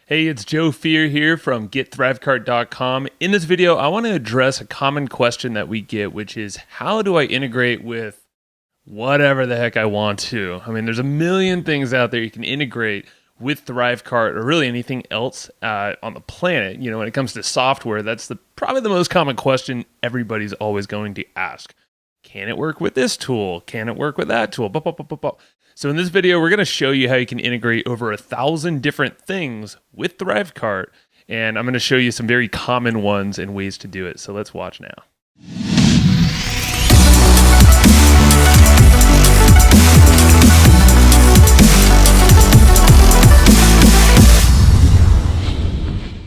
Hey, it's Joe Fear here from GetThriveCart.com. In this video, I want to address a common question that we get, which is how do I integrate with whatever the heck I want to? I mean, there's a million things out there you can integrate with ThriveCart or really anything else on the planet. You know, when it comes to software, that's probably the most common question everybody's always going to ask. Can it work with this tool? Can it work with that tool? So in this video, we're going to show you how you can integrate over 1,000 different things with ThriveCart, and I'm going to show you some very common ones and ways to do it. So let's watch now.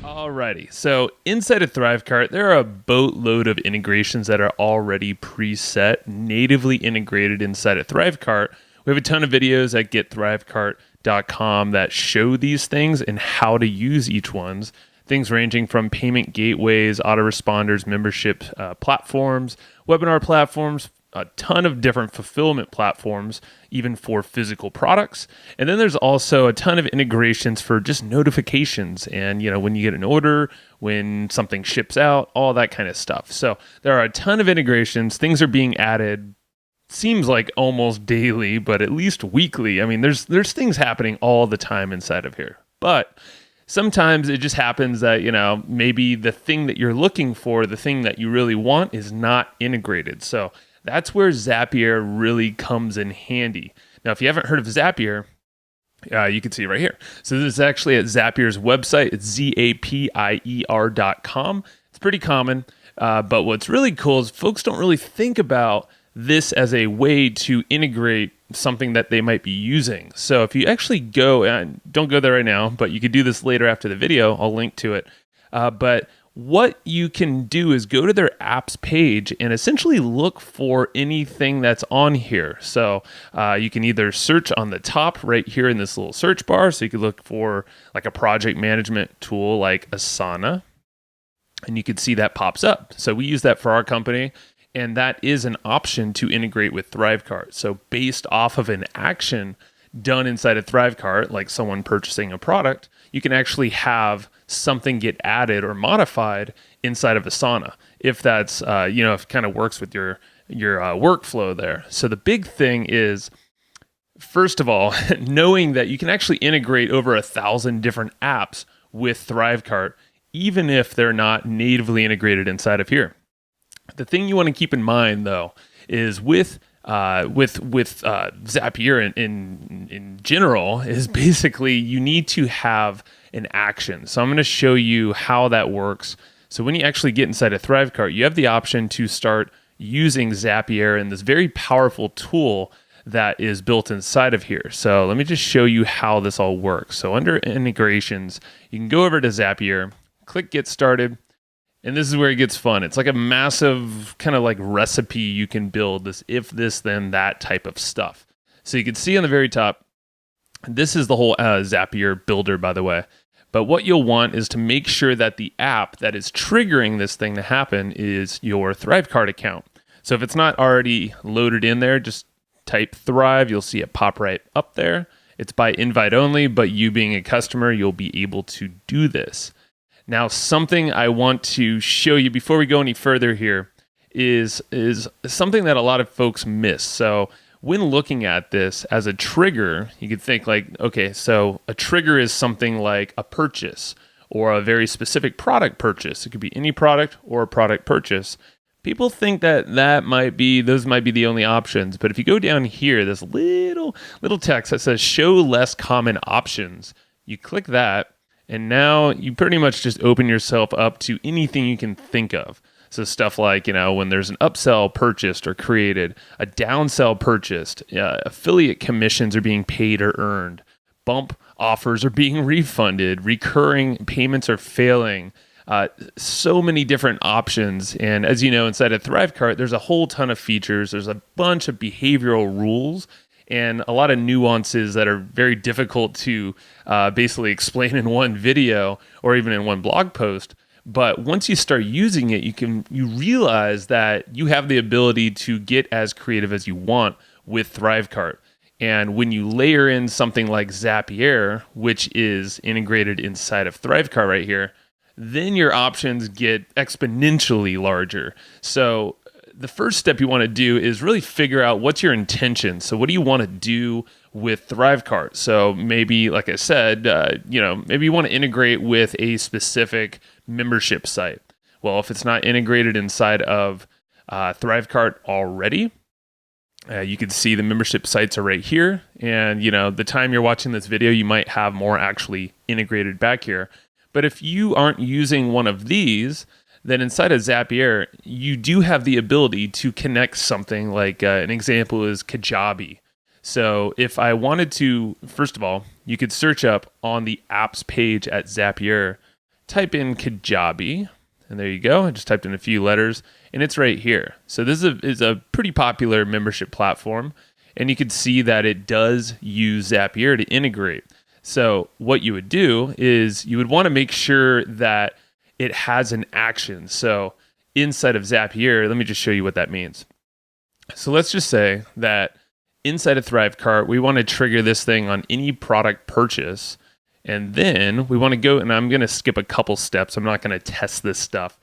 Alrighty, so inside of ThriveCart, there are a boatload of integrations that are already preset, natively integrated inside of ThriveCart. We have a ton of videos at GetThriveCart.com that show these things and how to use each ones. Things ranging from payment gateways, autoresponders, membership platforms, webinar platforms, a ton of different fulfillment platforms, even for physical products. And then there's also a ton of integrations for just notifications and, you know, when you get an order, when something ships out, all that kind of stuff. So there are a ton of integrations. Things are being added, seems like almost daily, but at least weekly. I mean, there's things happening all the time inside of here. But sometimes it just happens that, you know, maybe the thing that you're looking for, the thing that you really want is not integrated. So that's where Zapier really comes in handy. Now, if you haven't heard of Zapier, you can see it right here. So this is actually at Zapier's website. It's Zapier.com. It's pretty common. But what's really cool is folks don't really think about this as a way to integrate something that they might be using. So if you actually go, and don't go there right now, but you could do this later after the video, I'll link to it. But what you can do is go to their apps page and essentially look for anything that's on here. So you can either search on the top right here in this little search bar. So you could look for like a project management tool like Asana, and you can see that pops up. So we use that for our company. And that is an option to integrate with ThriveCart. So based off of an action done inside of ThriveCart, like someone purchasing a product, you can actually have something get added or modified inside of Asana, if that's, if it kind of works with your workflow there. So the big thing is, first of all, knowing that you can actually integrate over 1,000 different apps with ThriveCart, even if they're not natively integrated inside of here. The thing you want to keep in mind, though, is with Zapier in general, is basically you need to have an action. So I'm going to show you how that works. So when you actually get inside of ThriveCart, you have the option to start using Zapier and this very powerful tool that is built inside of here. So let me just show you how this all works. So under integrations, you can go over to Zapier, click Get Started. And this is where it gets fun. It's like a massive kind of like recipe you can build, this if this then that type of stuff. So you can see on the very top, this is the whole Zapier builder, by the way. But what you'll want is to make sure that the app that is triggering this thing to happen is your ThriveCart account. So if it's not already loaded in there, just type Thrive. You'll see it pop right up there. It's by invite only, but you being a customer, you'll be able to do this. Now, something I want to show you before we go any further here is something that a lot of folks miss. So when looking at this as a trigger, you could think like, okay, so a trigger is something like a purchase or a very specific product purchase. It could be any product or a product purchase. People think that those might be the only options. But if you go down here, this little text that says show less common options, you click that. And now you pretty much just open yourself up to anything you can think of. So stuff like, you know, when there's an upsell purchased or created, a downsell purchased, affiliate commissions are being paid or earned, bump offers are being refunded, recurring payments are failing, so many different options. And as you know, inside of ThriveCart, there's a whole ton of features. There's a bunch of behavioral rules and a lot of nuances that are very difficult to basically explain in one video or even in one blog post. But once you start using it, you realize that you have the ability to get as creative as you want with ThriveCart. And when you layer in something like Zapier, which is integrated inside of ThriveCart right here, then your options get exponentially larger. So the first step you want to do is really figure out what's your intention. So what do you want to do with ThriveCart? So maybe, like I said, maybe you want to integrate with a specific membership site. Well, if it's not integrated inside of ThriveCart already, you can see the membership sites are right here. And, the time you're watching this video, you might have more actually integrated back here. But if you aren't using one of these, then inside of Zapier, you do have the ability to connect something like an example is Kajabi. So if I wanted to, first of all, you could search up on the apps page at Zapier, type in Kajabi, and there you go. I just typed in a few letters, and it's right here. So this is a pretty popular membership platform, and you can see that it does use Zapier to integrate. So what you would do is you would want to make sure that it has an action. So inside of Zapier, let me just show you what that means. So let's just say that inside of ThriveCart, we want to trigger this thing on any product purchase. And then we want to go, and I'm going to skip a couple steps. I'm not going to test this stuff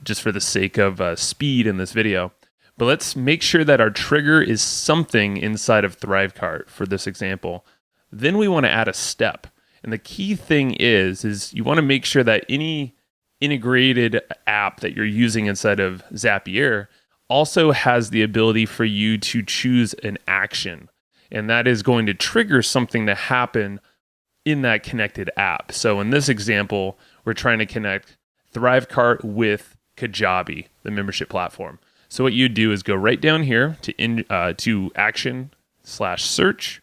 just for the sake of speed in this video. But let's make sure that our trigger is something inside of ThriveCart for this example. Then we want to add a step. And the key thing is you want to make sure that any integrated app that you're using inside of Zapier also has the ability for you to choose an action. And that is going to trigger something to happen in that connected app. So in this example, we're trying to connect ThriveCart with Kajabi, the membership platform. So what you do is go right down here to action/search.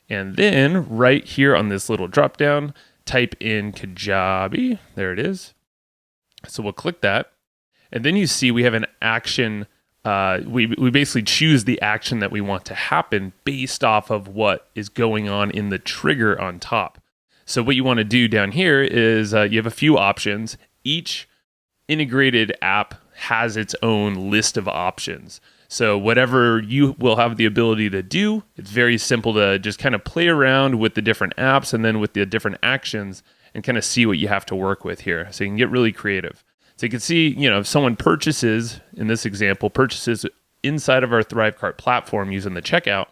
And then right here on this little drop down, type in Kajabi. There it is. So we'll click that. And then you see we have an action. We basically choose the action that we want to happen based off of what is going on in the trigger on top. So what you want to do down here is you have a few options. Each integrated app has its own list of options. So whatever you will have the ability to do, it's very simple to just kind of play around with the different apps and then with the different actions and kind of see what you have to work with here. So you can get really creative. So you can see, if someone purchases, in this example, purchases inside of our ThriveCart platform using the checkout,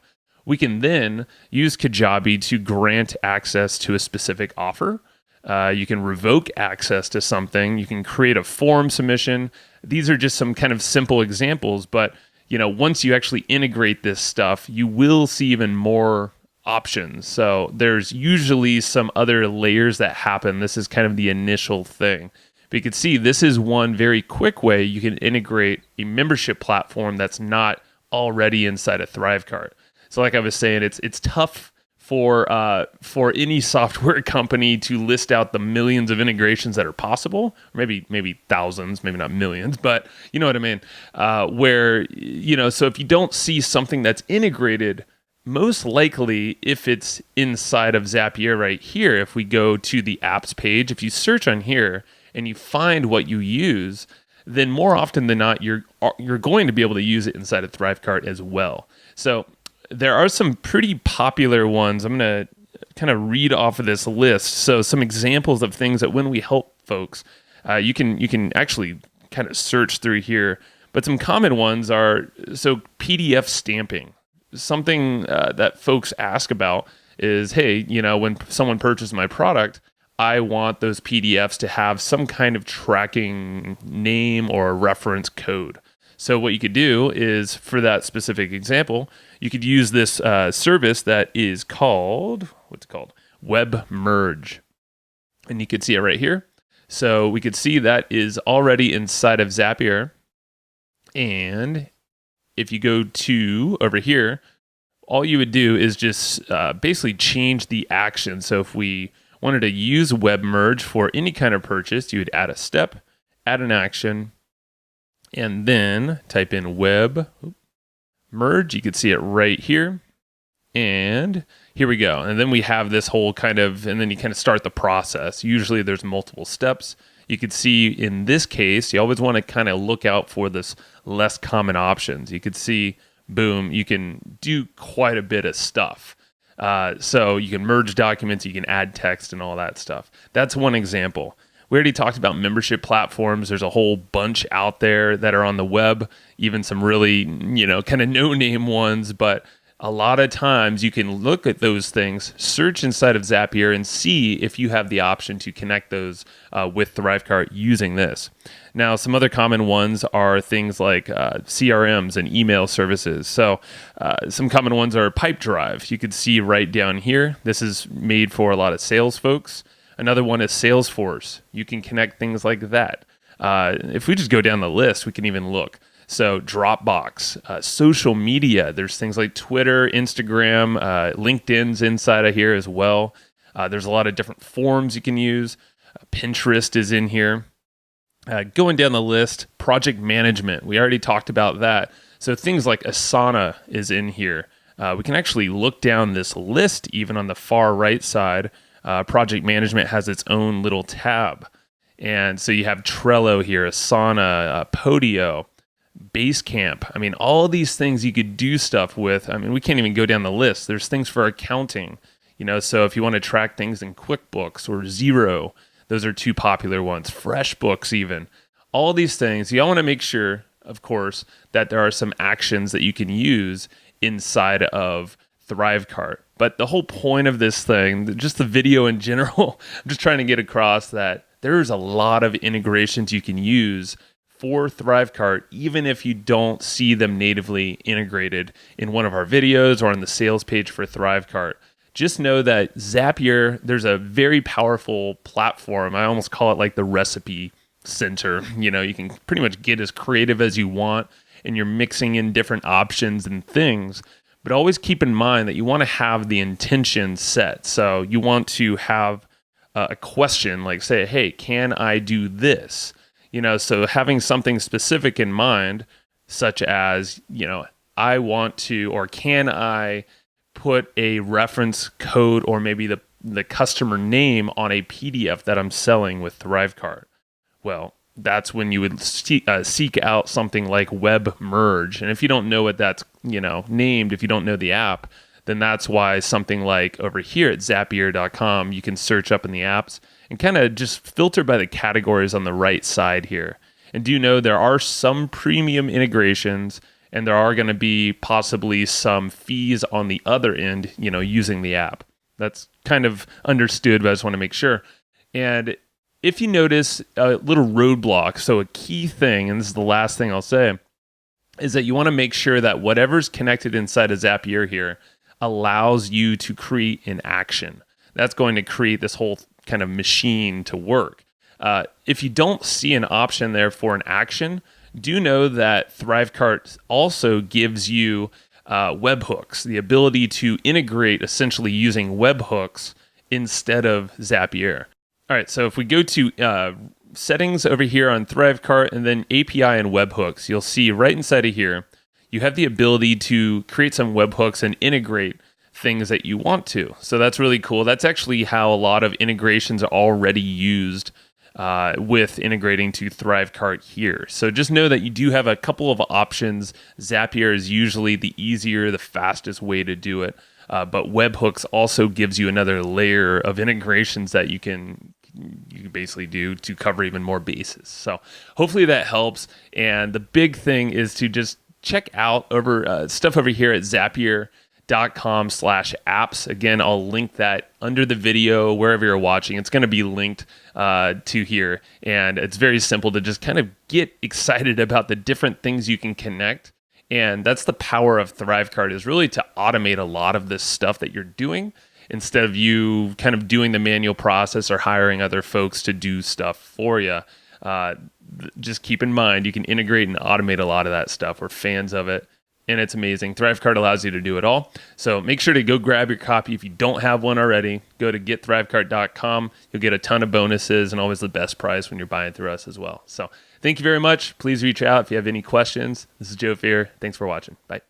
we can then use Kajabi to grant access to a specific offer. You can revoke access to something. You can create a form submission. These are just some kind of simple examples, but once you actually integrate this stuff, you will see even more options. So there's usually some other layers that happen. This is kind of the initial thing. But you can see this is one very quick way you can integrate a membership platform that's not already inside of ThriveCart. So like I was saying, it's tough for any software company to list out the millions of integrations that are possible, or maybe thousands, maybe not millions, but you know what I mean. So if you don't see something that's integrated, most likely if it's inside of Zapier right here, if we go to the apps page, if you search on here and you find what you use, then more often than not, you're going to be able to use it inside of ThriveCart as well. So there are some pretty popular ones. I'm going to kind of read off of this list. So some examples of things that when we help folks, you can actually kind of search through here. But some common ones are, so PDF stamping. Something that folks ask about is, hey, when someone purchases my product, I want those PDFs to have some kind of tracking name or reference code. So what you could do is, for that specific example, you could use this service that is called, Web Merge. And you could see it right here. So we could see that is already inside of Zapier. And if you go to over here, all you would do is just basically change the action. So if we wanted to use Web Merge for any kind of purchase, you would add a step, add an action, and then type in Web Merge. You can see it right here. And here we go. And then we have this whole and then you kind of start the process. Usually there's multiple steps. You could see in this case, you always want to kind of look out for this less common options. You could see boom, you can do quite a bit of stuff. So you can merge documents, you can add text and all that stuff. That's one example. We already talked about membership platforms. There's a whole bunch out there that are on the web, even some really, kind of no-name ones, but a lot of times you can look at those things, search inside of Zapier, and see if you have the option to connect those with ThriveCart using this. Now, some other common ones are things like CRMs and email services. So some common ones are Pipedrive. You could see right down here. This is made for a lot of sales folks. Another one is Salesforce. You can connect things like that. If we just go down the list, we can even look. So Dropbox, social media, there's things like Twitter, Instagram, LinkedIn's inside of here as well. There's a lot of different forms you can use. Pinterest is in here. Going down the list, project management. We already talked about that. So things like Asana is in here. We can actually look down this list even on the far right side. Project management has its own little tab. And so you have Trello here, Asana, Podio, Basecamp. I mean, all these things you could do stuff with. I mean, we can't even go down the list. There's things for accounting, so if you want to track things in QuickBooks or Xero, those are two popular ones. FreshBooks even. All these things, you want to make sure, of course, that there are some actions that you can use inside of ThriveCart. But the whole point of this thing, just the video in general, I'm just trying to get across that there's a lot of integrations you can use for ThriveCart, even if you don't see them natively integrated in one of our videos or on the sales page for ThriveCart. Just know that Zapier, there's a very powerful platform. I almost call it like the recipe center. You can pretty much get as creative as you want, and you're mixing in different options and things. But always keep in mind that you want to have the intention set. So you want to have a question like, say, hey, can I do this? So having something specific in mind, such as, I want to, or can I put a reference code or maybe the customer name on a PDF that I'm selling with ThriveCart? Well, that's when you would seek out something like web merge. And if you don't know what that's, named, if you don't know the app, then that's why something like over here at Zapier.com, you can search up in the apps and kind of just filter by the categories on the right side here. And do know there are some premium integrations, and there are going to be possibly some fees on the other end, using the app. That's kind of understood, but I just want to make sure. And if you notice a little roadblock, so a key thing, and this is the last thing I'll say, is that you want to make sure that whatever's connected inside of Zapier here allows you to create an action. That's going to create this whole kind of machine to work. If you don't see an option there for an action, do know that ThriveCart also gives you webhooks, the ability to integrate essentially using webhooks instead of Zapier. All right, so if we go to settings over here on ThriveCart and then API and webhooks, you'll see right inside of here, you have the ability to create some webhooks and integrate things that you want to. So that's really cool. That's actually how a lot of integrations are already used with integrating to ThriveCart here. So just know that you do have a couple of options. Zapier is usually the easier, the fastest way to do it. But webhooks also gives you another layer of integrations that you can basically do to cover even more bases. So hopefully that helps. And the big thing is to just check out over stuff over here at Zapier.com/apps. Again, I'll link that under the video, wherever you're watching. It's going to be linked to here. And it's very simple to just kind of get excited about the different things you can connect. And that's the power of ThriveCart, is really to automate a lot of this stuff that you're doing instead of you kind of doing the manual process or hiring other folks to do stuff for you. Just keep in mind, you can integrate and automate a lot of that stuff. We're fans of it, and it's amazing. ThriveCart allows you to do it all. So make sure to go grab your copy. If you don't have one already, go to getthrivecart.com. You'll get a ton of bonuses and always the best price when you're buying through us as well. So thank you very much. Please reach out if you have any questions. This is Joe Fear. Thanks for watching. Bye.